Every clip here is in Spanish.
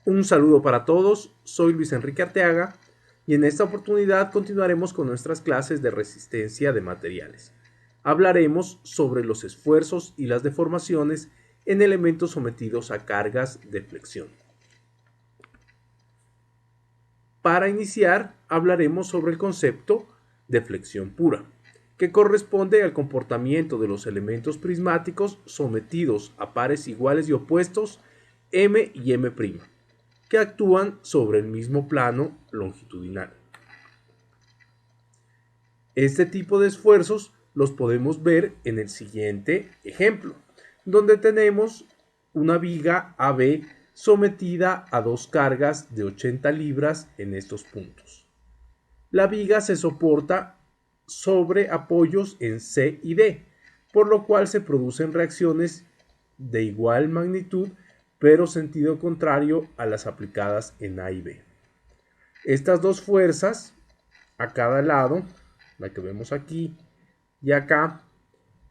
Un saludo para todos, soy Luis Enrique Arteaga y en esta oportunidad continuaremos con nuestras clases de resistencia de materiales. Hablaremos sobre los esfuerzos y las deformaciones en elementos sometidos a cargas de flexión. Para iniciar, hablaremos sobre el concepto de flexión pura, que corresponde al comportamiento de los elementos prismáticos sometidos a pares iguales y opuestos M y M', que actúan sobre el mismo plano longitudinal. Este tipo de esfuerzos los podemos ver en el siguiente ejemplo, donde tenemos una viga AB sometida a dos cargas de 80 libras en estos puntos. La viga se soporta sobre apoyos en C y D, por lo cual se producen reacciones de igual magnitud, pero sentido contrario a las aplicadas en A y B. Estas dos fuerzas a cada lado, la que vemos aquí y acá,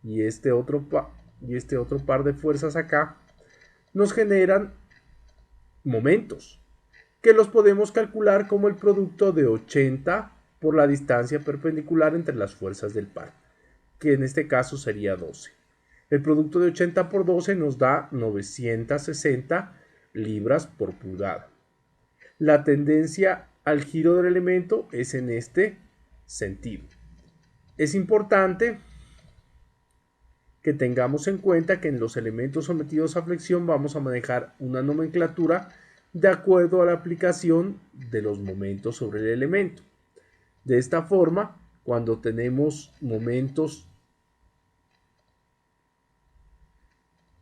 y este otro par de fuerzas acá, nos generan momentos, que los podemos calcular como el producto de 80 por la distancia perpendicular entre las fuerzas del par, que en este caso sería 12. El producto de 80 por 12 nos da 960 libras por pulgada. La tendencia al giro del elemento es en este sentido. Es importante que tengamos en cuenta que en los elementos sometidos a flexión vamos a manejar una nomenclatura de acuerdo a la aplicación de los momentos sobre el elemento. De esta forma, cuando tenemos momentos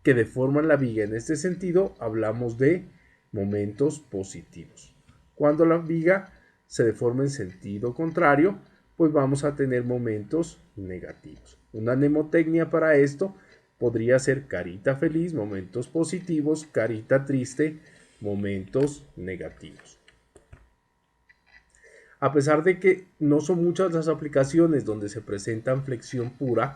que deforman la viga en este sentido, hablamos de momentos positivos. Cuando la viga se deforma en sentido contrario, pues vamos a tener momentos negativos. Una mnemotecnia para esto podría ser carita feliz, momentos positivos, carita triste, momentos negativos. A pesar de que no son muchas las aplicaciones donde se presentan flexión pura,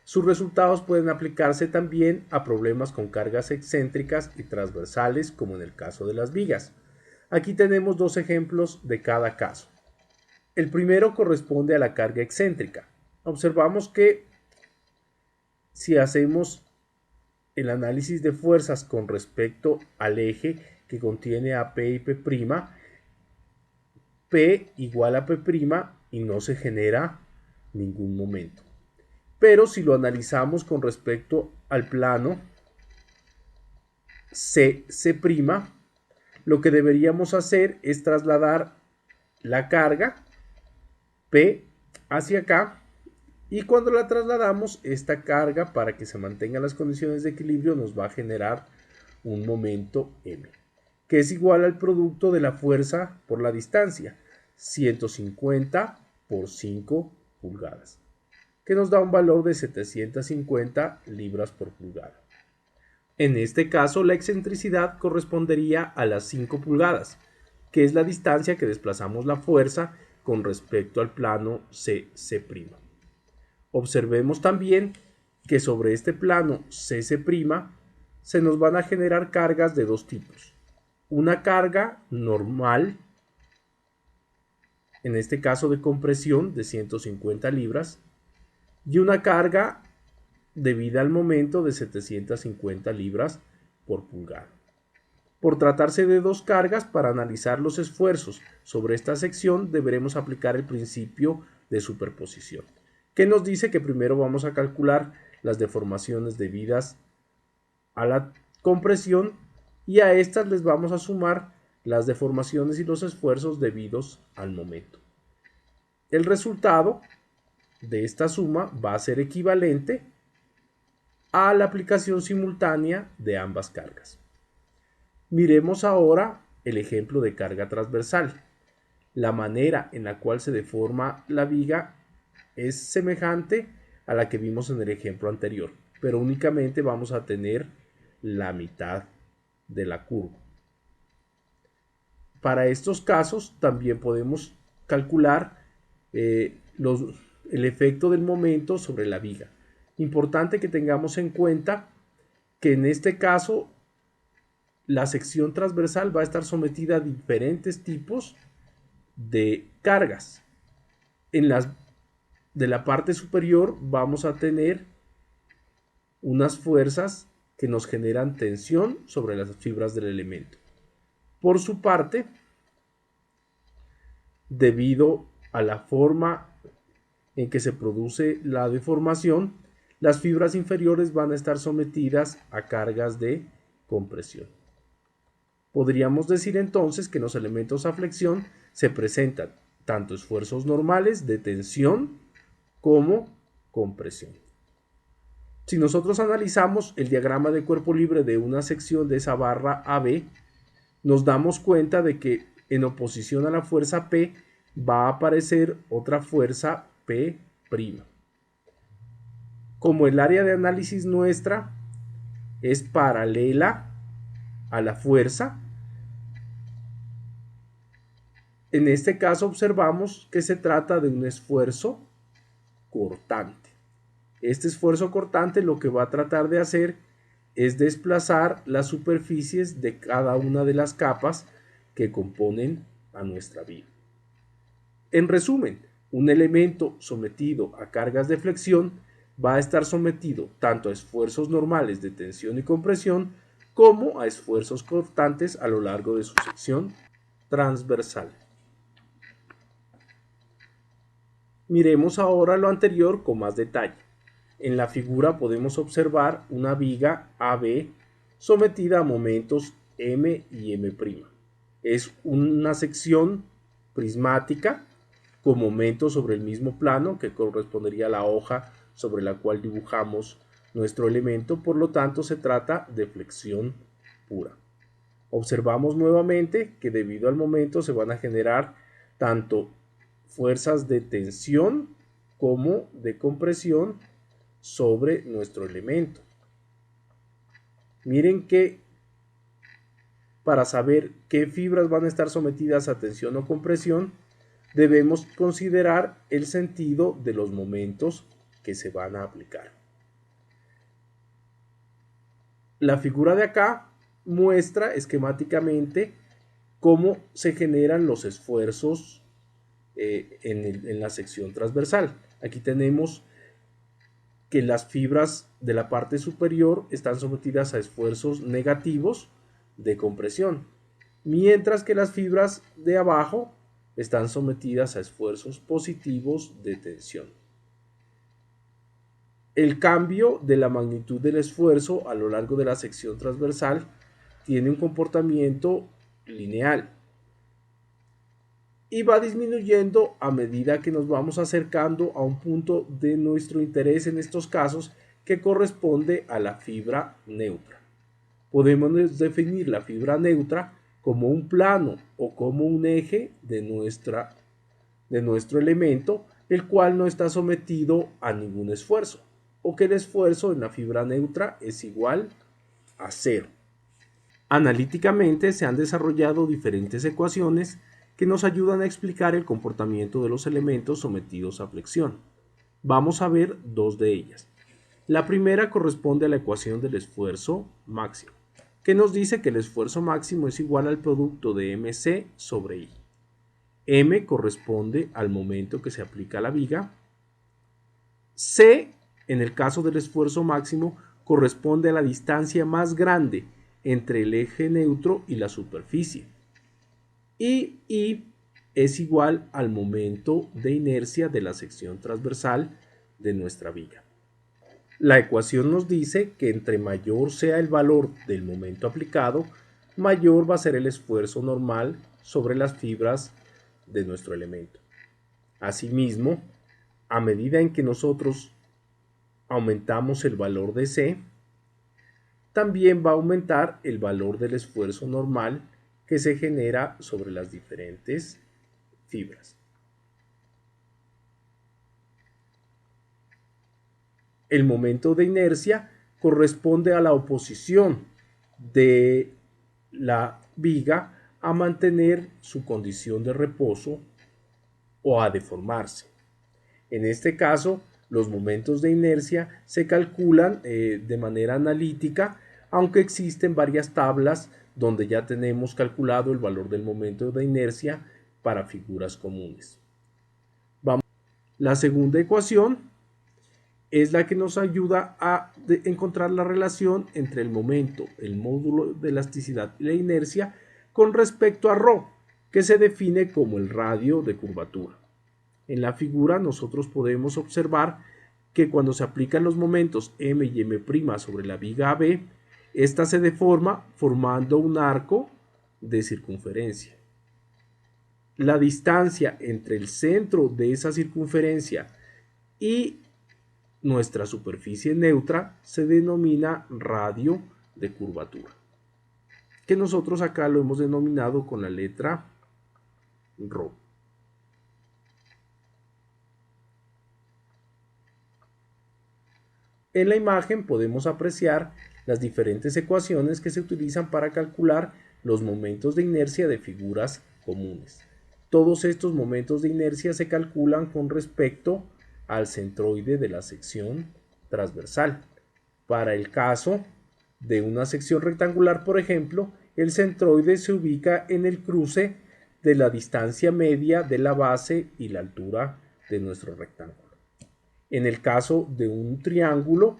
sus resultados pueden aplicarse también a problemas con cargas excéntricas y transversales, como en el caso de las vigas. Aquí tenemos dos ejemplos de cada caso. El primero corresponde a la carga excéntrica. Observamos que si hacemos el análisis de fuerzas con respecto al eje que contiene a P y P', P igual a P' y no se genera ningún momento. Pero si lo analizamos con respecto al plano C', lo que deberíamos hacer es trasladar la carga P hacia acá, y cuando la trasladamos, esta carga, para que se mantengan las condiciones de equilibrio, nos va a generar un momento M, que es igual al producto de la fuerza por la distancia, 150 por 5 pulgadas, que nos da un valor de 750 libras por pulgada. En este caso, la excentricidad correspondería a las 5 pulgadas, que es la distancia que desplazamos la fuerza con respecto al plano C'. Observemos también que sobre este plano C', se nos van a generar cargas de dos tipos. Una carga normal, en este caso de compresión de 150 libras, y una carga debida al momento de 750 libras por pulgada. Por tratarse de dos cargas, para analizar los esfuerzos sobre esta sección deberemos aplicar el principio de superposición, que nos dice que primero vamos a calcular las deformaciones debidas a la compresión y a estas les vamos a sumar las deformaciones y los esfuerzos debidos al momento. El resultado de esta suma va a ser equivalente a la aplicación simultánea de ambas cargas. Miremos ahora el ejemplo de carga transversal. La manera en la cual se deforma la viga es semejante a la que vimos en el ejemplo anterior, pero únicamente vamos a tener la mitad de la curva. Para estos casos también podemos calcular el efecto del momento sobre la viga. Importante que tengamos en cuenta que en este caso la sección transversal va a estar sometida a diferentes tipos de cargas. En las de la parte superior vamos a tener unas fuerzas que nos generan tensión sobre las fibras del elemento. Por su parte, debido a la forma en que se produce la deformación, las fibras inferiores van a estar sometidas a cargas de compresión. Podríamos decir entonces que en los elementos a flexión se presentan tanto esfuerzos normales de tensión como compresión. Si nosotros analizamos el diagrama de cuerpo libre de una sección de esa barra AB, nos damos cuenta de que en oposición a la fuerza P va a aparecer otra fuerza P'. Como el área de análisis nuestra es paralela a la fuerza, en este caso observamos que se trata de un esfuerzo cortante. Este esfuerzo cortante lo que va a tratar de hacer es desplazar las superficies de cada una de las capas que componen a nuestra viga. En resumen, un elemento sometido a cargas de flexión va a estar sometido tanto a esfuerzos normales de tensión y compresión como a esfuerzos cortantes a lo largo de su sección transversal. Miremos ahora lo anterior con más detalle. En la figura podemos observar una viga AB sometida a momentos M y M'. Es una sección prismática con momentos sobre el mismo plano que correspondería a la hoja sobre la cual dibujamos nuestro elemento, por lo tanto se trata de flexión pura. Observamos nuevamente que debido al momento se van a generar tanto fuerzas de tensión como de compresión sobre nuestro elemento. Miren que para saber qué fibras van a estar sometidas a tensión o compresión, debemos considerar el sentido de los momentos que se van a aplicar. La figura de acá muestra esquemáticamente cómo se generan los esfuerzos en la sección transversal. Aquí tenemos que las fibras de la parte superior están sometidas a esfuerzos negativos de compresión, mientras que las fibras de abajo están sometidas a esfuerzos positivos de tensión. El cambio de la magnitud del esfuerzo a lo largo de la sección transversal tiene un comportamiento lineal y va disminuyendo a medida que nos vamos acercando a un punto de nuestro interés en estos casos que corresponde a la fibra neutra. Podemos definir la fibra neutra como un plano o como un eje de nuestro elemento, el cual no está sometido a ningún esfuerzo, o que el esfuerzo en la fibra neutra es igual a 0. Analíticamente se han desarrollado diferentes ecuaciones que nos ayudan a explicar el comportamiento de los elementos sometidos a flexión. Vamos a ver dos de ellas. La primera corresponde a la ecuación del esfuerzo máximo, que nos dice que el esfuerzo máximo es igual al producto de mc sobre i. M corresponde al momento que se aplica a la viga. C, en el caso del esfuerzo máximo, corresponde a la distancia más grande entre el eje neutro y la superficie. Y I es igual al momento de inercia de la sección transversal de nuestra viga. La ecuación nos dice que entre mayor sea el valor del momento aplicado, mayor va a ser el esfuerzo normal sobre las fibras de nuestro elemento. Asimismo, a medida en que nosotros aumentamos el valor de C, también va a aumentar el valor del esfuerzo normal que se genera sobre las diferentes fibras. El momento de inercia corresponde a la oposición de la viga a mantener su condición de reposo o a deformarse. En este caso, los momentos de inercia se calculan de manera analítica, aunque existen varias tablas donde ya tenemos calculado el valor del momento de inercia para figuras comunes. La segunda ecuación es la que nos ayuda a encontrar la relación entre el momento, el módulo de elasticidad y la inercia con respecto a ρ, que se define como el radio de curvatura. En la figura nosotros podemos observar que cuando se aplican los momentos m y m' sobre la viga AB, esta se deforma formando un arco de circunferencia. La distancia entre el centro de esa circunferencia y nuestra superficie neutra se denomina radio de curvatura, que nosotros acá lo hemos denominado con la letra ρ. En la imagen podemos apreciar las diferentes ecuaciones que se utilizan para calcular los momentos de inercia de figuras comunes. Todos estos momentos de inercia se calculan con respecto al centroide de la sección transversal. Para el caso de una sección rectangular, por ejemplo, el centroide se ubica en el cruce de la distancia media de la base y la altura de nuestro rectángulo. En el caso de un triángulo,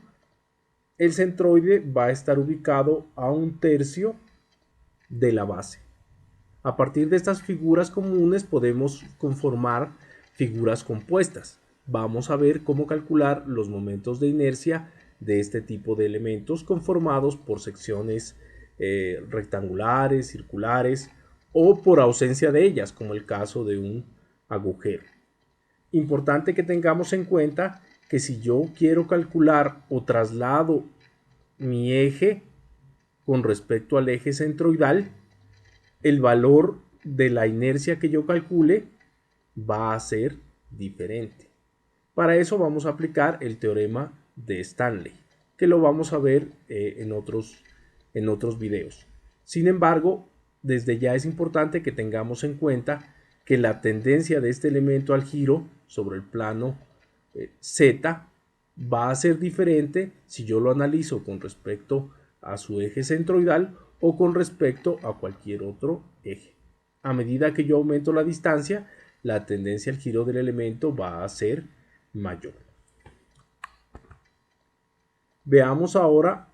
el centroide va a estar ubicado a 1/3 de la base. A partir de estas figuras comunes podemos conformar figuras compuestas. Vamos a ver cómo calcular los momentos de inercia de este tipo de elementos conformados por secciones rectangulares, circulares o por ausencia de ellas, como el caso de un agujero. Importante que tengamos en cuenta que si yo quiero calcular o traslado mi eje con respecto al eje centroidal, el valor de la inercia que yo calcule va a ser diferente. Para eso vamos a aplicar el teorema de Stanley, que lo vamos a ver en otros videos. Sin embargo, desde ya es importante que tengamos en cuenta que la tendencia de este elemento al giro sobre el plano Z va a ser diferente si yo lo analizo con respecto a su eje centroidal o con respecto a cualquier otro eje. A medida que yo aumento la distancia, la tendencia al giro del elemento va a ser mayor. Veamos ahora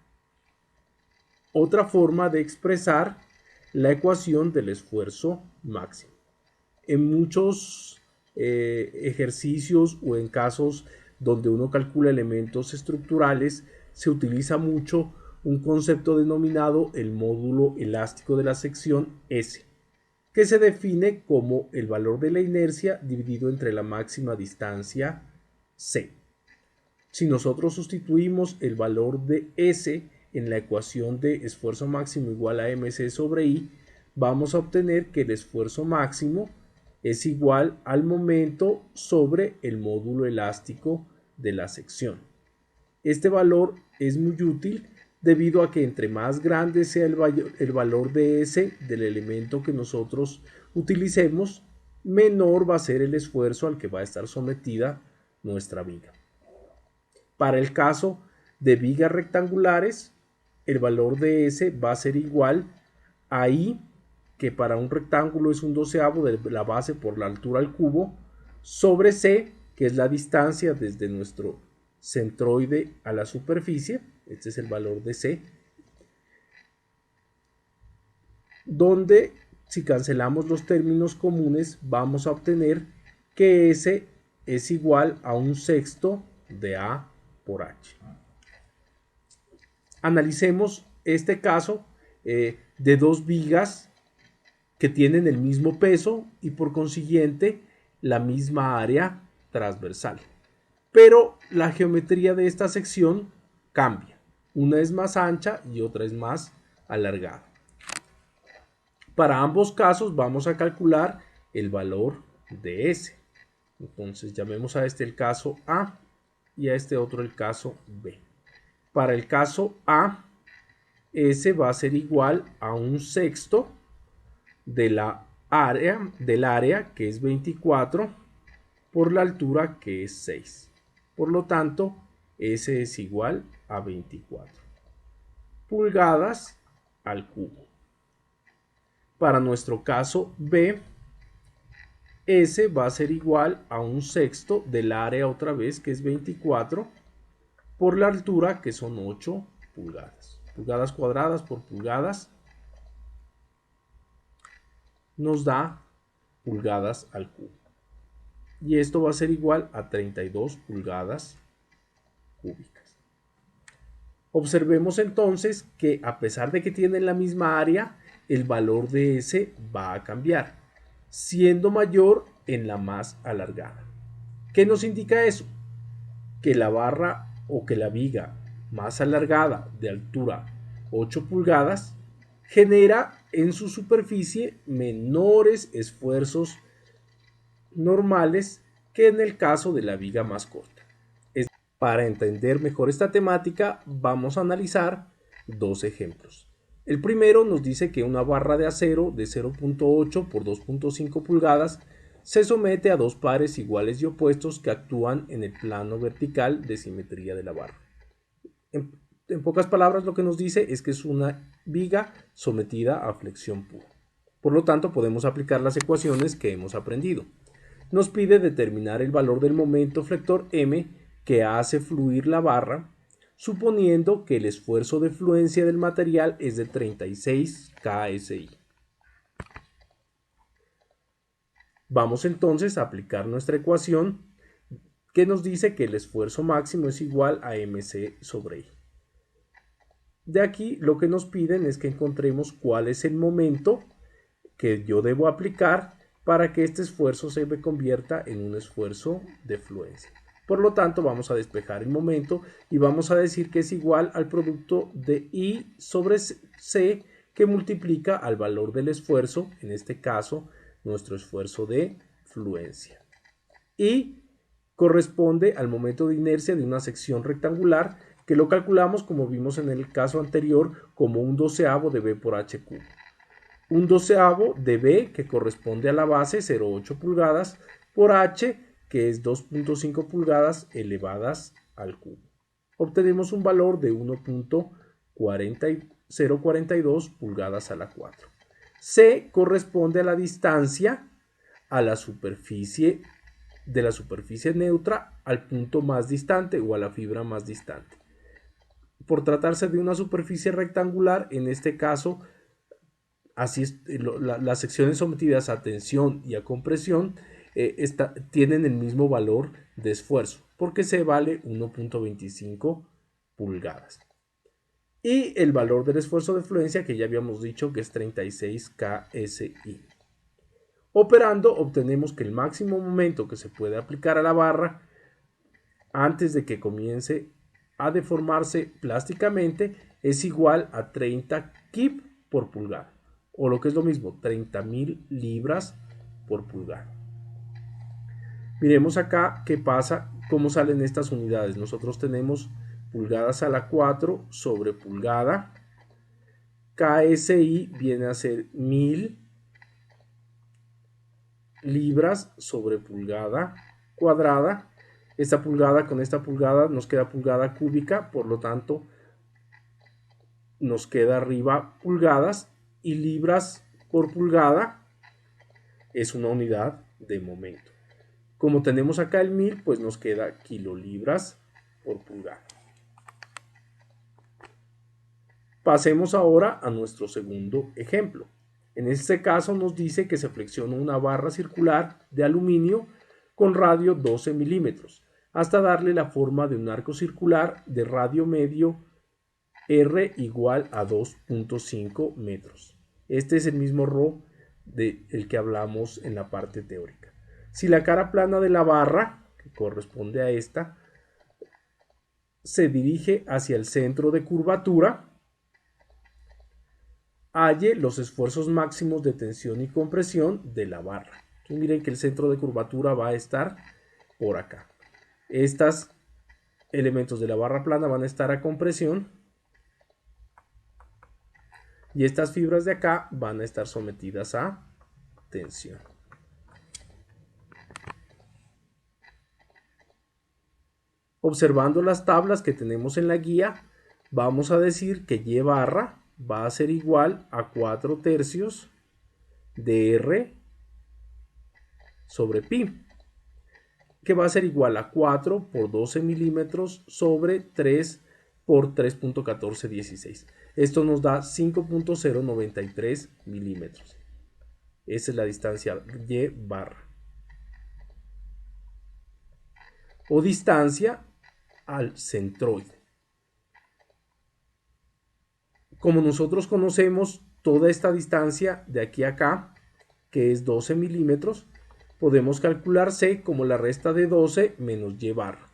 otra forma de expresar la ecuación del esfuerzo máximo. En muchos ejercicios o en casos donde uno calcula elementos estructurales, se utiliza mucho un concepto denominado el módulo elástico de la sección S, que se define como el valor de la inercia dividido entre la máxima distancia C. Si nosotros sustituimos el valor de S en la ecuación de esfuerzo máximo igual a mc sobre I, vamos a obtener que el esfuerzo máximo es igual al momento sobre el módulo elástico de la sección. Este valor es muy útil debido a que entre más grande sea el valor de S del elemento que nosotros utilicemos, menor va a ser el esfuerzo al que va a estar sometida nuestra viga. Para el caso de vigas rectangulares, el valor de S va a ser igual a I, que para un rectángulo es 1/12 de la base por la altura al cubo, sobre C, que es la distancia desde nuestro centroide a la superficie. Este es el valor de C, donde si cancelamos los términos comunes vamos a obtener que S es igual a 1/6 de A por H. Analicemos este caso de dos vigas que tienen el mismo peso y por consiguiente la misma área transversal. Pero la geometría de esta sección cambia. Una es más ancha y otra es más alargada. Para ambos casos vamos a calcular el valor de S. Entonces llamemos a este el caso A y a este otro el caso B. Para el caso A, S va a ser igual a 1/6 del área, que es 24, por la altura, que es 6. Por lo tanto, S es igual a 24 pulgadas al cubo. Para nuestro caso B, S va a ser igual a 1/6 del área otra vez, que es 24, por la altura, que son 8 pulgadas. Pulgadas cuadradas por pulgadas nos da pulgadas al cubo. Y esto va a ser igual a 32 pulgadas cúbicas. Observemos entonces que a pesar de que tienen la misma área, el valor de S va a cambiar, siendo mayor en la más alargada. ¿Qué nos indica eso? Que la barra o que la viga más alargada de altura 8 pulgadas genera en su superficie menores esfuerzos normales que en el caso de la viga más corta. Para entender mejor esta temática, vamos a analizar dos ejemplos. El primero nos dice que una barra de acero de 0.8 por 2.5 pulgadas se somete a dos pares iguales y opuestos que actúan en el plano vertical de simetría de la barra. En pocas palabras, lo que nos dice es que es una viga sometida a flexión pura. Por lo tanto, podemos aplicar las ecuaciones que hemos aprendido. Nos pide determinar el valor del momento flector M que hace fluir la barra, suponiendo que el esfuerzo de fluencia del material es de 36 KSI. Vamos entonces a aplicar nuestra ecuación que nos dice que el esfuerzo máximo es igual a mc sobre I. De aquí lo que nos piden es que encontremos cuál es el momento que yo debo aplicar para que este esfuerzo se me convierta en un esfuerzo de fluencia. Por lo tanto, vamos a despejar el momento y vamos a decir que es igual al producto de I sobre C que multiplica al valor del esfuerzo, en este caso, nuestro esfuerzo de fluencia. Y corresponde al momento de inercia de una sección rectangular que lo calculamos, como vimos en el caso anterior, como 1/12 de B por H cubo. 1/12 de B, que corresponde a la base 0,8 pulgadas, por H, que es 2.5 pulgadas elevadas al cubo. Obtenemos un valor de 1.042 pulgadas a la 4. C corresponde a la distancia a la superficie de la superficie neutra al punto más distante o a la fibra más distante. Por tratarse de una superficie rectangular, en este caso, así es, las secciones sometidas a tensión y a compresión tienen el mismo valor de esfuerzo, porque se vale 1.25 pulgadas. Y el valor del esfuerzo de fluencia, que ya habíamos dicho que es 36 KSI. Operando, obtenemos que el máximo momento que se puede aplicar a la barra antes de que comience a deformarse plásticamente es igual a 30 kip por pulgada, o lo que es lo mismo, 30.000 libras por pulgada. Miremos acá qué pasa, cómo salen estas unidades. Nosotros tenemos pulgadas a la 4 sobre pulgada. KSI viene a ser 1000 libras sobre pulgada cuadrada. Esta pulgada con esta pulgada nos queda pulgada cúbica, por lo tanto nos queda arriba pulgadas, y libras por pulgada es una unidad de momento. Como tenemos acá el 1000, pues nos queda kilolibras por pulgada. Pasemos ahora a nuestro segundo ejemplo. En este caso nos dice que se flexiona una barra circular de aluminio con radio 12 milímetros hasta darle la forma de un arco circular de radio medio R igual a 2.5 metros. Este es el mismo ρ del que hablamos en la parte teórica. Si la cara plana de la barra, que corresponde a esta, se dirige hacia el centro de curvatura, halle los esfuerzos máximos de tensión y compresión de la barra. Aquí miren que el centro de curvatura va a estar por acá. Estos elementos de la barra plana van a estar a compresión y estas fibras de acá van a estar sometidas a tensión. Observando las tablas que tenemos en la guía, vamos a decir que Y barra va a ser igual a 4 tercios dr sobre pi, que va a ser igual a 4 por 12 milímetros sobre 3 por 3.1416. Esto nos da 5.093 milímetros. Esa es la distancia y barra. O distancia al centroide. Como nosotros conocemos toda esta distancia de aquí a acá, que es 12 milímetros, podemos calcular C como la resta de 12 menos y barra.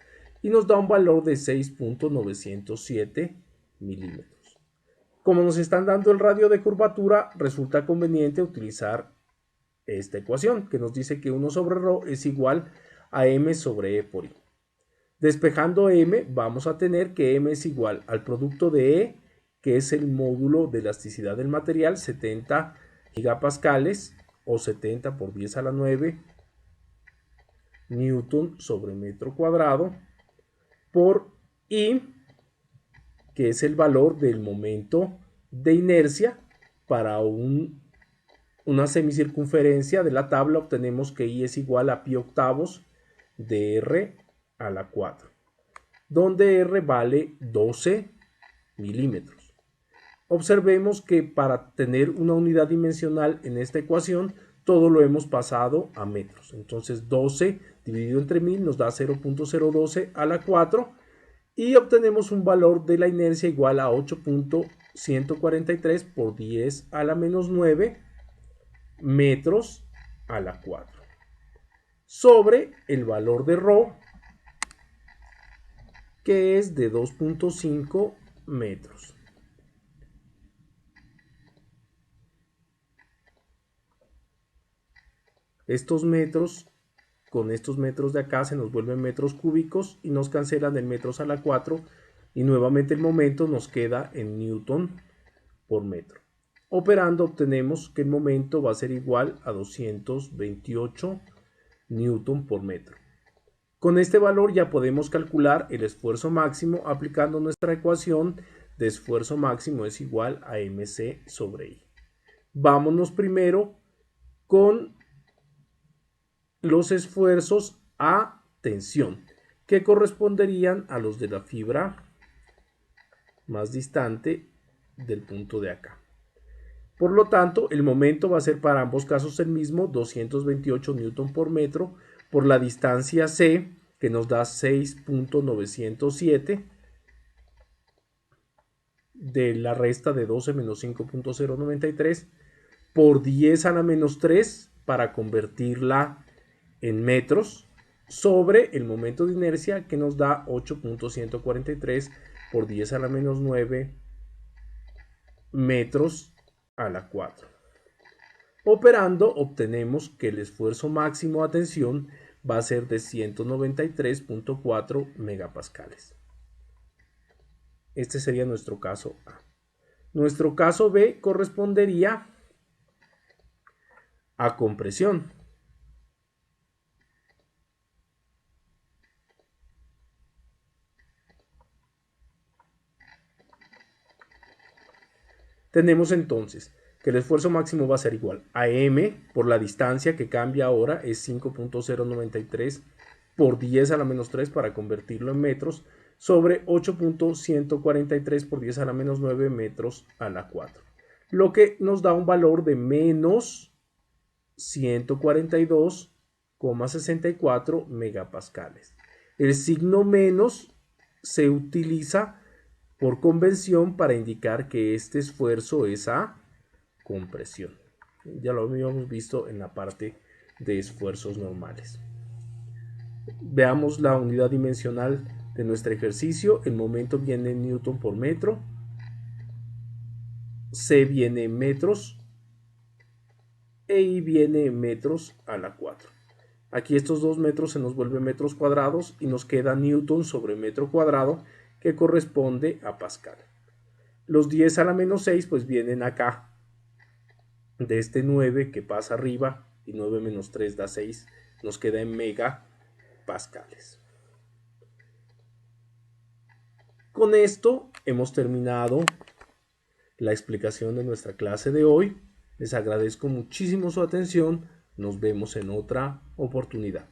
Y nos da un valor de 6.907 milímetros. Como nos están dando el radio de curvatura, resulta conveniente utilizar esta ecuación que nos dice que 1 sobre ρ es igual a m sobre e por i. Despejando m, vamos a tener que m es igual al producto de E, que es el módulo de elasticidad del material, 70 gigapascales o 70 por 10 a la 9 newton sobre metro cuadrado, por I, que es el valor del momento de inercia. Para una semicircunferencia de la tabla obtenemos que I es igual a pi octavos de R a la 4, donde R vale 12 milímetros. Observemos que para tener una unidad dimensional en esta ecuación, todo lo hemos pasado a metros. Entonces 12 dividido entre 1000 nos da 0.012 a la 4 y obtenemos un valor de la inercia igual a 8.143 por 10 a la menos 9 metros a la 4 sobre el valor de ρ, que es de 2.5 metros. Estos metros, con estos metros de acá, se nos vuelven metros cúbicos y nos cancelan en metros a la 4 y nuevamente el momento nos queda en newton por metro. Operando obtenemos que el momento va a ser igual a 228 newton por metro. Con este valor ya podemos calcular el esfuerzo máximo aplicando nuestra ecuación de esfuerzo máximo es igual a mc sobre i. Vámonos primero con los esfuerzos a tensión, que corresponderían a los de la fibra más distante del punto de acá. Por lo tanto, el momento va a ser para ambos casos el mismo, 228 newton por metro, por la distancia C, que nos da 6.907, de la resta de 12 menos 5.093, por 10 a la menos 3, para convertirla en metros, sobre el momento de inercia, que nos da 8.143 por 10 a la menos 9 metros a la 4. Operando obtenemos que el esfuerzo máximo a tensión va a ser de 193.4 megapascales. Este sería nuestro caso A. Nuestro caso B correspondería a compresión. Tenemos entonces que el esfuerzo máximo va a ser igual a m por la distancia, que cambia ahora, es 5.093 por 10 a la menos 3 para convertirlo en metros, sobre 8.143 por 10 a la menos 9 metros a la 4, lo que nos da un valor de menos 142,64 megapascales. El signo menos se utiliza por convención para indicar que este esfuerzo es a compresión. Ya lo habíamos visto en la parte de esfuerzos normales. Veamos la unidad dimensional de nuestro ejercicio. El momento viene en newton por metro, C viene en metros e I viene en metros a la 4. Aquí estos 2 metros se nos vuelven metros cuadrados y nos queda newton sobre metro cuadrado, que corresponde a pascal. Los 10 a la menos 6 pues vienen acá, de este 9 que pasa arriba, y 9 menos 3 da 6, nos queda en megapascales. Con esto hemos terminado la explicación de nuestra clase de hoy. Les agradezco muchísimo su atención. Nos vemos en otra oportunidad.